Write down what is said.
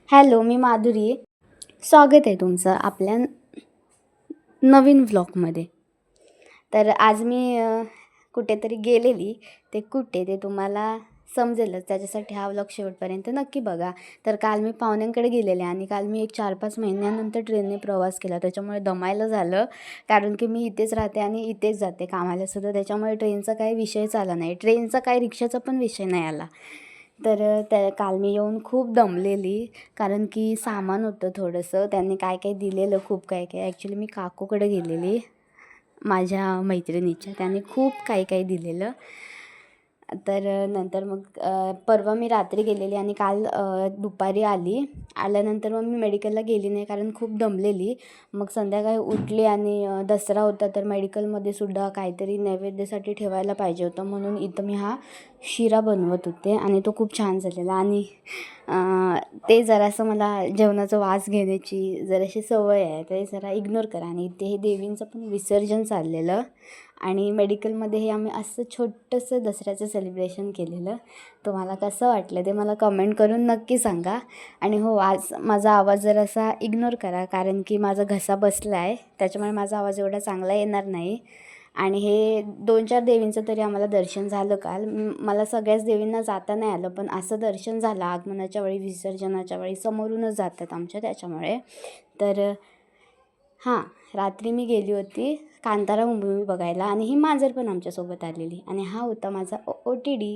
Hello, मी माधुरी. स्वागत आहे तुमचं आपल्या नवीन व्लॉगमध्ये. तर आज मी कुठेतरी गेलेली. ते कुठे ते तुम्हाला समजेलच. त्याच्यासाठी हा व्लॉग शेवटपर्यंत नक्की बघा. तर काल मी पाहुण्यांकडे गेलेले आणि काल मी एक 4-5 महिन्यानंतर ट्रेनने प्रवास केला. त्याच्यामुळे दमायला झालं. कारण की मी इथेच राहते आणि इथेच जाते कामालासुद्धा. त्याच्यामुळे ट्रेनचा काही विषयच आला नाही. ट्रेनचा काही रिक्षाचा पण विषय नाही आला. तर काल मी येऊन खूप दमलेली. कारण की सामान होतं थोडंसं. त्यांनी काय काय दिलेलं खूप काय काय. ॲक्च्युली मी काकूकडे गेलेली माझ्या मैत्रिणीच्या. त्यांनी खूप काही काही दिलेलं. तर नंतर मग परवा मी रात्री गेलेली आणि काल दुपारी आली. आल्यानंतर मग मी मेडिकलला गेली नाही कारण खूप दमलेली. मग संध्याकाळी उठली आणि दसरा होता तर मेडिकलमध्ये सुद्धा काहीतरी नैवेद्यासाठी ठेवायला पाहिजे होतं. म्हणून इथं मी हा शिरा बनवत होते आणि तो खूप छान झालेला. आणि ते जरासं मला जेवणाचा वास घेण्याची जराशी सवय आहे. ते जरा इग्नोर करा. आणि इथे हे देवींचं पण विसर्जन चाललेलं आणि मेडिकलमध्ये हे आम्ही असं छोटंसं दसऱ्याचं सेलिब्रेशन केलेलं. तुम्हाला कसं वाटलं ते मला कमेंट करून नक्की सांगा. आणि हो, आज माझा आवाज जरासा इग्नोर करा कारण की माझा घसा बसला आहे. त्याच्यामुळे माझा आवाज एवढा चांगला येणार नाही. आणि हे 2-4 देवींचं तरी आम्हाला दर्शन झालं काल. मला सगळ्याच देवींना जाता नाही आलं, पण असं दर्शन झालं आगमनाच्या वेळी, विसर्जनाच्या वेळी समोरूनच जातात आमच्या त्याच्यामुळे. तर हां, रात्री मी गेली होती कांतारा मूव्ही बघायला आणि ही मांजर पण आमच्यासोबत आलेली आणि हा होता माझा OOTD.